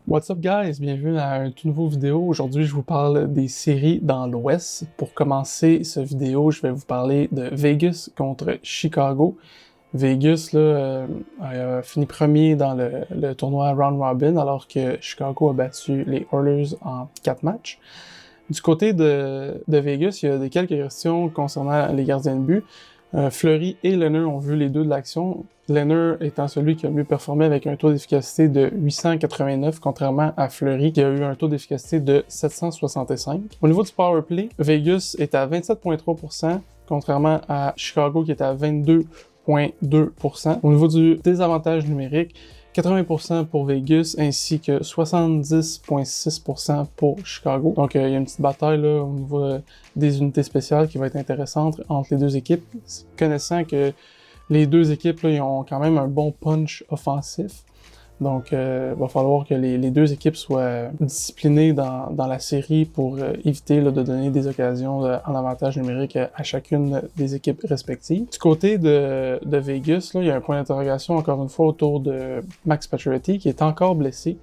What's up guys, bienvenue à une toute nouvelle vidéo. Aujourd'hui, je vous parle des séries dans l'Ouest. Pour commencer cette vidéo, je vais vous parler de Vegas contre Chicago. Vegas a fini premier dans le tournoi Round Robin alors que Chicago a battu les Oilers en 4 matchs. Du côté de Vegas, il y a quelques questions concernant les gardiens de but. Fleury et Lehner ont vu les deux de l'action. Lehner étant celui qui a mieux performé avec un taux d'efficacité de 889, contrairement à Fleury qui a eu un taux d'efficacité de 765. Au niveau du power play, Vegas est à 27,3%, contrairement à Chicago qui est à 22,2%. Au niveau du désavantage numérique, 80% pour Vegas ainsi que 70,6% pour Chicago. Donc, il y a une petite bataille là, au niveau des unités spéciales qui va être intéressante entre les deux équipes, connaissant que les deux équipes là, ils ont quand même un bon punch offensif. Donc, va falloir que les deux équipes soient disciplinées dans la série pour éviter là, de donner des occasions en avantage numérique à chacune des équipes respectives. Du côté de Vegas, là, il y a un point d'interrogation encore une fois autour de Max Pacioretty qui est encore blessé.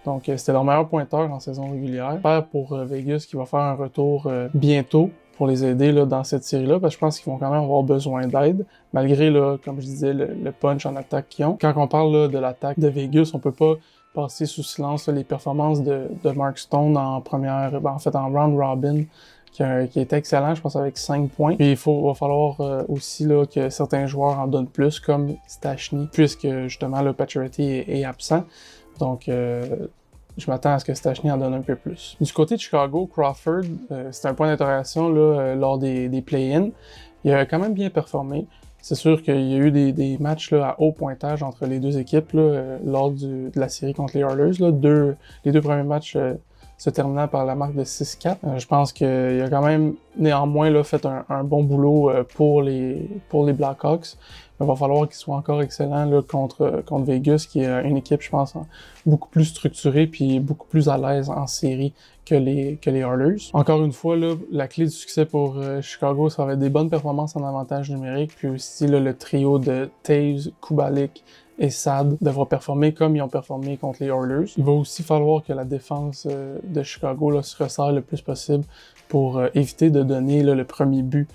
Donc, c'était leur meilleur pointeur en saison régulière. J'espère pour Vegas qui va faire un retour bientôt pour les aider là, dans cette série-là, parce que je pense qu'ils vont quand même avoir besoin d'aide, malgré, là, comme je disais, le punch en attaque qu'ils ont. Quand on parle là, de l'attaque de Vegas, on peut pas passer sous silence là, les performances de Mark Stone en round robin, qui était excellent, je pense, avec 5 points. Puis va falloir aussi là, que certains joueurs en donnent plus, comme Stachny, puisque justement, le Pacioretty est absent. Donc, je m'attends à ce que Stachny en donne un peu plus. Du côté de Chicago, Crawford, c'est un point d'interrogation lors des play-in. Il a quand même bien performé. C'est sûr qu'il y a eu des matchs là, à haut pointage entre les deux équipes là, lors de la série contre les Oilers. Là. Les deux premiers matchs se terminant par la marque de 6-4. Je pense qu'il a quand même néanmoins là, fait un bon boulot pour les Blackhawks. Il va falloir qu'il soit encore excellent là, contre Vegas, qui est une équipe, je pense, beaucoup plus structurée puis beaucoup plus à l'aise en série que les Oilers. Encore une fois, là, la clé du succès pour Chicago, ça va être des bonnes performances en avantage numérique, puis aussi là, le trio de Taves, Kubalik et Sad devra performer comme ils ont performé contre les Oilers. Il va aussi falloir que la défense de Chicago là, se resserre le plus possible pour éviter de donner là, le premier but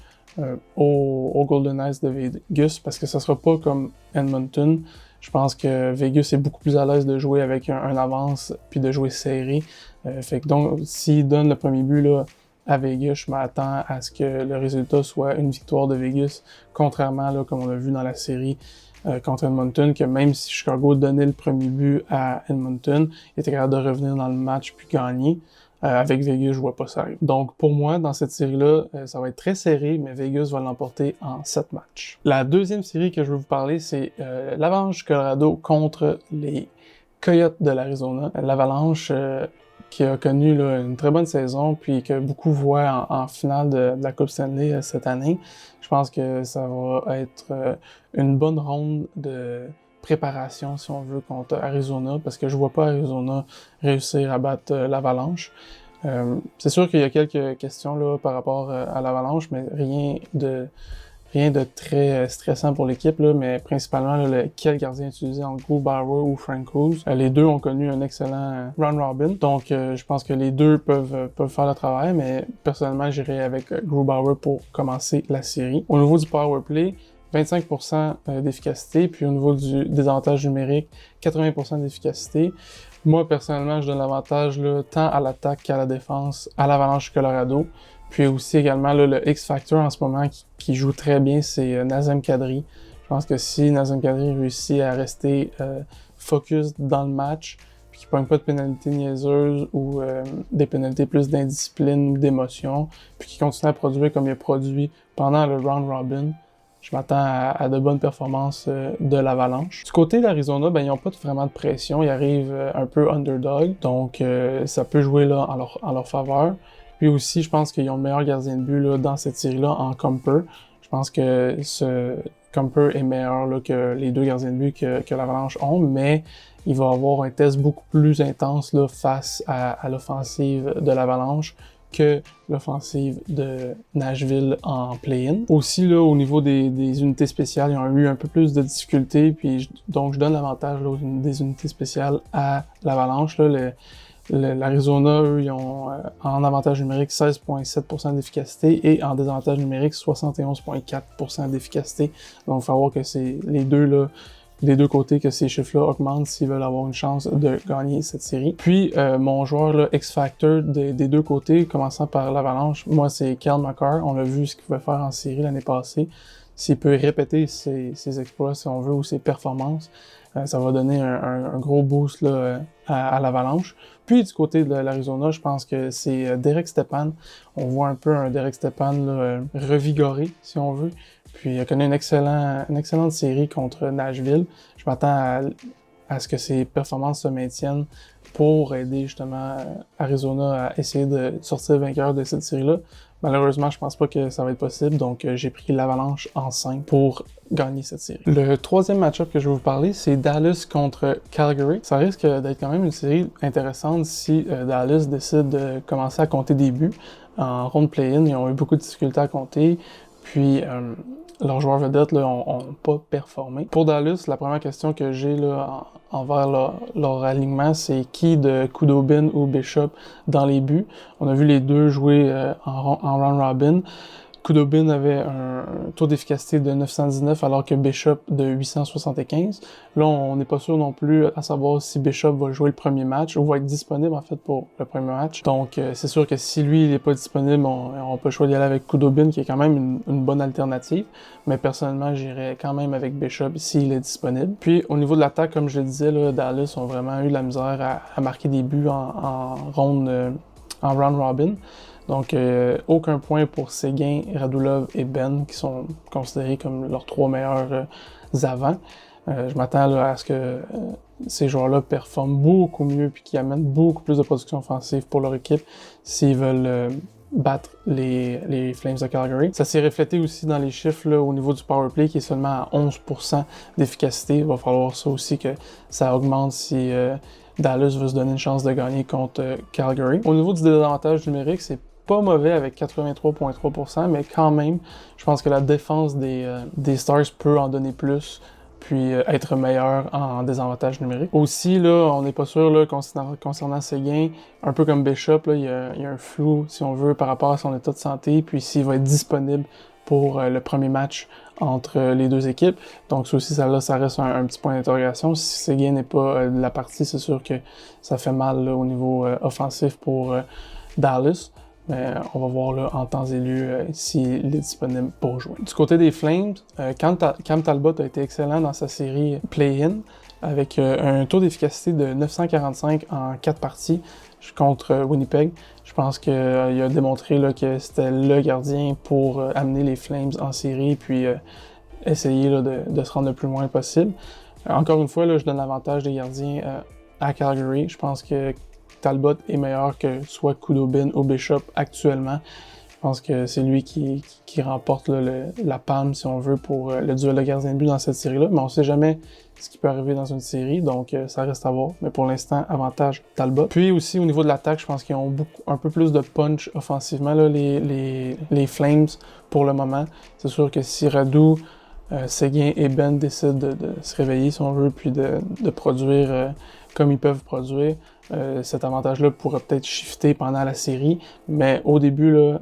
aux Golden Knights de Vegas, parce que ça sera pas comme Edmonton. Je pense que Vegas est beaucoup plus à l'aise de jouer avec un avance puis de jouer serré. Fait que donc, s'ils donnent le premier but là, à Vegas, je m'attends à ce que le résultat soit une victoire de Vegas, contrairement là, comme on l'a vu dans la série contre Edmonton, que même si Chicago donnait le premier but à Edmonton, il était capable de revenir dans le match puis gagner. Avec Vegas, je vois pas ça arriver. Donc, pour moi, dans cette série-là, ça va être très serré, mais Vegas va l'emporter en 7 matchs. La deuxième série que je veux vous parler, c'est l'Avalanche Colorado contre les Coyotes de l'Arizona. L'Avalanche qui a connu là, une très bonne saison, puis que beaucoup voient en finale de la Coupe Stanley cette année. Je pense que ça va être une bonne ronde de préparation, si on veut, contre Arizona, parce que je vois pas Arizona réussir à battre l'Avalanche. C'est sûr qu'il y a quelques questions là, par rapport à l'Avalanche, mais rien de très stressant pour l'équipe, là, mais principalement là, quel gardien utiliser entre Grubauer ou Francouz. Les deux ont connu un excellent round robin, donc je pense que les deux peuvent faire le travail, mais personnellement j'irai avec Grubauer pour commencer la série. Au niveau du power play, 25% d'efficacité, puis au niveau du désavantage numérique, 80% d'efficacité. Moi, personnellement, je donne l'avantage là, tant à l'attaque qu'à la défense à l'Avalanche Colorado. Puis aussi également là, le X-Factor en ce moment qui joue très bien, c'est Nazem Kadri. Je pense que si Nazem Kadri réussit à rester focus dans le match, puis qu'il ne pogne pas de pénalités niaiseuses ou des pénalités plus d'indiscipline ou d'émotion, puis qu'il continue à produire comme il a produit pendant le round robin, je m'attends à de bonnes performances de l'Avalanche. Du côté d'Arizona, ben ils n'ont pas vraiment de pression, ils arrivent un peu underdog, donc ça peut jouer là en leur faveur. Puis aussi, je pense qu'ils ont le meilleur gardien de but là, dans cette série-là en Comper. Je pense que ce Comper est meilleur là, que les deux gardiens de but que l'Avalanche ont, mais il va avoir un test beaucoup plus intense là, face à l'offensive de l'Avalanche, que l'offensive de Nashville en play-in. Aussi, là, au niveau des unités spéciales, ils ont eu un peu plus de difficultés, puis donc je donne l'avantage des unités spéciales à l'Avalanche. L'Arizona, eux, ils ont en avantage numérique 16,7% d'efficacité et en désavantage numérique 71,4% d'efficacité. Donc, il faut voir que c'est les deux côtés que ces chiffres-là augmentent s'ils veulent avoir une chance de gagner cette série. Puis, mon joueur là, X-Factor des deux côtés, commençant par l'Avalanche, moi, c'est Cale Makar. On l'a vu ce qu'il pouvait faire en série l'année passée. S'il peut répéter ses exploits, si on veut, ou ses performances, ça va donner un gros boost là, à l'Avalanche. Puis du côté de l'Arizona, je pense que c'est Derek Stepan. On voit un peu un Derek Stepan là, revigoré, si on veut. Puis il a connu une excellente série contre Nashville. Je m'attends à ce que ses performances se maintiennent pour aider justement Arizona à essayer de sortir vainqueur de cette série-là. Malheureusement, je pense pas que ça va être possible, donc j'ai pris l'Avalanche en 5 pour gagner cette série. Le troisième match-up que je vais vous parler, c'est Dallas contre Calgary. Ça risque d'être quand même une série intéressante si Dallas décide de commencer à compter des buts. En ronde play-in, ils ont eu beaucoup de difficultés à compter, puis leurs joueurs vedettes ont pas performé. Pour Dallas, la première question que j'ai là envers leur alignement, c'est qui de Khudobin ou Bishop dans les buts. On a vu les deux jouer en round robin. Khudobin avait un taux d'efficacité de 919 alors que Bishop de 875. Là, on n'est pas sûr non plus à savoir si Bishop va jouer le premier match ou va être disponible en fait pour le premier match. Donc, c'est sûr que si lui, il n'est pas disponible, on peut choisir d'y aller avec Khudobin qui est quand même une bonne alternative. Mais personnellement, j'irais quand même avec Bishop s'il est disponible. Puis, au niveau de l'attaque, comme je le disais, là, Dallas ont vraiment eu de la misère à marquer des buts en round robin. Donc, aucun point pour Seguin, Radulov et Ben, qui sont considérés comme leurs trois meilleurs avants. Je m'attends là, à ce que ces joueurs-là performent beaucoup mieux puis qu'ils amènent beaucoup plus de production offensive pour leur équipe s'ils veulent battre les Flames de Calgary. Ça s'est reflété aussi dans les chiffres là, au niveau du power play qui est seulement à 11% d'efficacité. Il va falloir ça aussi que ça augmente si Dallas veut se donner une chance de gagner contre Calgary. Au niveau du désavantage numérique, c'est pas mauvais avec 83,3%, mais quand même, je pense que la défense des Stars peut en donner plus, puis être meilleur en désavantage numérique. Aussi, là, on n'est pas sûr là, concernant Seguin, un peu comme Bishop, là, il y a un flou, si on veut, par rapport à son état de santé, puis s'il va être disponible pour le premier match entre les deux équipes. Donc ça aussi, ça reste un petit point d'interrogation. Si Seguin n'est pas de la partie, c'est sûr que ça fait mal là, au niveau offensif pour Dallas. Mais on va voir là, en temps et lieu s'il est disponible pour jouer. Du côté des Flames, Cam Talbot a été excellent dans sa série play-in avec un taux d'efficacité de 945 en 4 parties contre Winnipeg. Je pense qu'il a démontré là, que c'était le gardien pour amener les Flames en série puis essayer là, de se rendre le plus loin possible. Encore une fois, là, je donne l'avantage des gardiens à Calgary. Je pense que Talbot est meilleur que soit Khudobin ou Bishop actuellement. Je pense que c'est lui qui remporte là, la palme, si on veut, pour le duel de gardien de but dans cette série-là. Mais on ne sait jamais ce qui peut arriver dans une série, donc ça reste à voir. Mais pour l'instant, avantage Talbot. Puis aussi, au niveau de l'attaque, je pense qu'ils ont un peu plus de punch offensivement, là, les Flames, pour le moment. C'est sûr que si Radou, Seguin et Ben décident de se réveiller, si on veut, puis de produire comme ils peuvent produire, cet avantage-là pourrait peut-être shifter pendant la série, mais au début, là,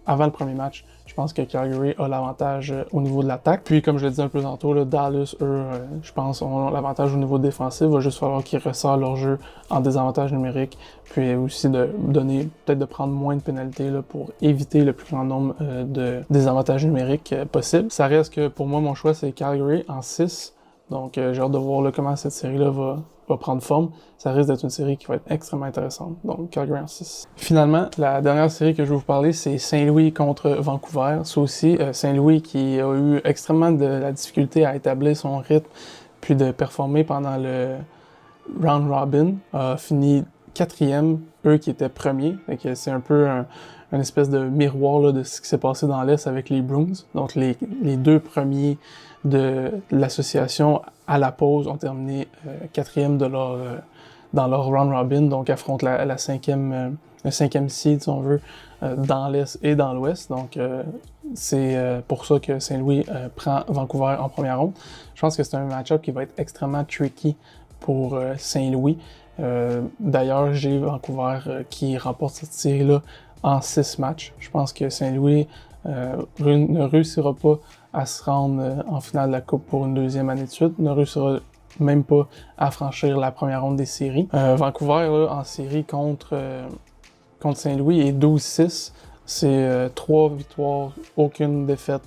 avant le premier match, je pense que Calgary a l'avantage au niveau de l'attaque. Puis, comme je l'ai dit un peu tantôt, là, Dallas, eux, je pense, ont l'avantage au niveau défensif. Il va juste falloir qu'ils ressortent leur jeu en désavantage numérique, puis aussi peut-être de prendre moins de pénalités là, pour éviter le plus grand nombre de désavantages numériques possibles. Ça reste que, pour moi, mon choix, c'est Calgary en 6. Donc, j'ai hâte de voir là, comment cette série-là va prendre forme. Ça risque d'être une série qui va être extrêmement intéressante. Donc, Calgary en 6. Finalement, la dernière série que je vais vous parler, c'est Saint-Louis contre Vancouver. Ça aussi, Saint-Louis qui a eu extrêmement de la difficulté à établir son rythme puis de performer pendant le round robin, a fini 4e, eux qui étaient premiers. C'est un peu un espèce de miroir là, de ce qui s'est passé dans l'Est avec les Bruins. Donc, les deux premiers de l'association à la pause ont terminé 4e dans leur round robin, donc affrontent le cinquième seed, si on veut, dans l'Est et dans l'Ouest. Donc, c'est pour ça que Saint-Louis prend Vancouver en première ronde. Je pense que c'est un match-up qui va être extrêmement tricky pour Saint-Louis. D'ailleurs, j'ai Vancouver qui remporte cette série-là en 6 matchs. Je pense que Saint-Louis ne réussira pas à se rendre en finale de la Coupe pour une deuxième année de suite, ne réussira même pas à franchir la première ronde des séries. Vancouver, là, en série contre Saint-Louis, est 12-6. C'est 3 victoires, aucune défaite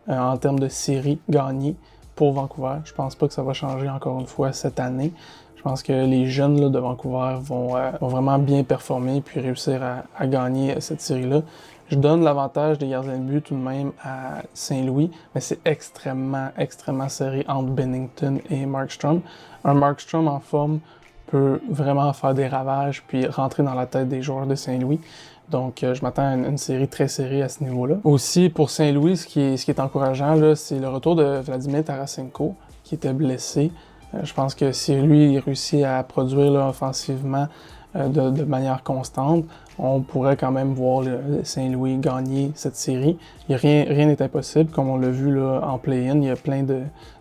en termes de séries gagnées pour Vancouver. Je pense pas que ça va changer encore une fois cette année. Je pense que les jeunes là, de Vancouver vont vraiment bien performer puis réussir à gagner cette série-là. Je donne l'avantage des gardiens de but tout de même à Saint-Louis, mais c'est extrêmement serré entre Binnington et Markstrom. Un Markstrom en forme peut vraiment faire des ravages puis rentrer dans la tête des joueurs de Saint-Louis. Donc, je m'attends à une série très serrée à ce niveau-là. Aussi, pour Saint-Louis, ce qui est encourageant, là, c'est le retour de Vladimir Tarasenko, qui était blessé. Je pense que si lui il réussit à produire là, offensivement de manière constante, on pourrait quand même voir le Saint-Louis gagner cette série. Rien n'est impossible, comme on l'a vu là, en play-in. Il y a plein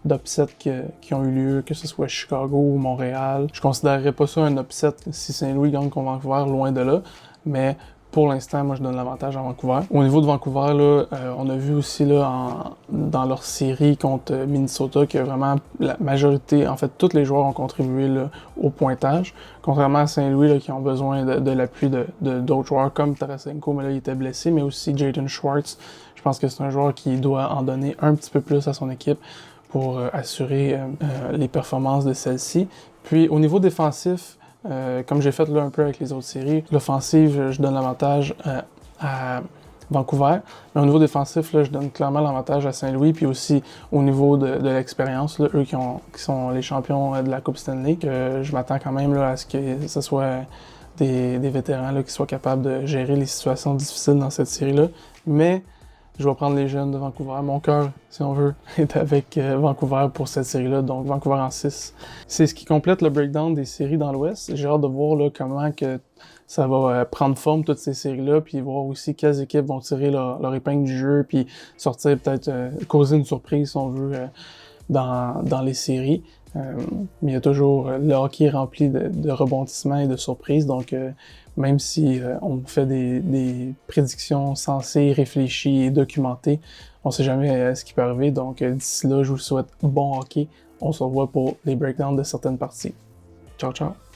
d'upsets qui ont eu lieu, que ce soit Chicago ou Montréal. Je considérerais pas ça un upset si Saint-Louis gagne contre Vancouver, loin de là, mais pour l'instant, moi, je donne l'avantage à Vancouver. Au niveau de Vancouver, là, on a vu aussi là, dans leur série contre Minnesota que vraiment la majorité, en fait, tous les joueurs ont contribué là, au pointage. Contrairement à Saint-Louis, là, qui ont besoin de l'appui d'autres joueurs comme Tarasenko, mais là, il était blessé, mais aussi Jaden Schwartz. Je pense que c'est un joueur qui doit en donner un petit peu plus à son équipe pour assurer les performances de celle-ci. Puis, au niveau défensif, comme j'ai fait là un peu avec les autres séries, l'offensive, je donne l'avantage à Vancouver. Mais au niveau défensif, là, je donne clairement l'avantage à Saint-Louis. Puis aussi au niveau de l'expérience, là, eux qui sont les champions de la Coupe Stanley, que je m'attends quand même là, à ce que ce soit des vétérans là, qui soient capables de gérer les situations difficiles dans cette série-là. Mais je vais prendre les jeunes de Vancouver. Mon cœur, si on veut, est avec Vancouver pour cette série-là, donc Vancouver en 6. C'est ce qui complète le breakdown des séries dans l'Ouest. J'ai hâte de voir là, comment que ça va prendre forme, toutes ces séries-là, puis voir aussi quelles équipes vont tirer leur épingle du jeu, puis sortir peut-être, causer une surprise, si on veut, dans les séries. Mais il y a toujours le hockey rempli de rebondissements et de surprises, donc même si on fait des prédictions sensées, réfléchies et documentées, on sait jamais ce qui peut arriver. Donc d'ici là, je vous souhaite bon hockey. On se revoit pour les breakdowns de certaines parties. Ciao, ciao!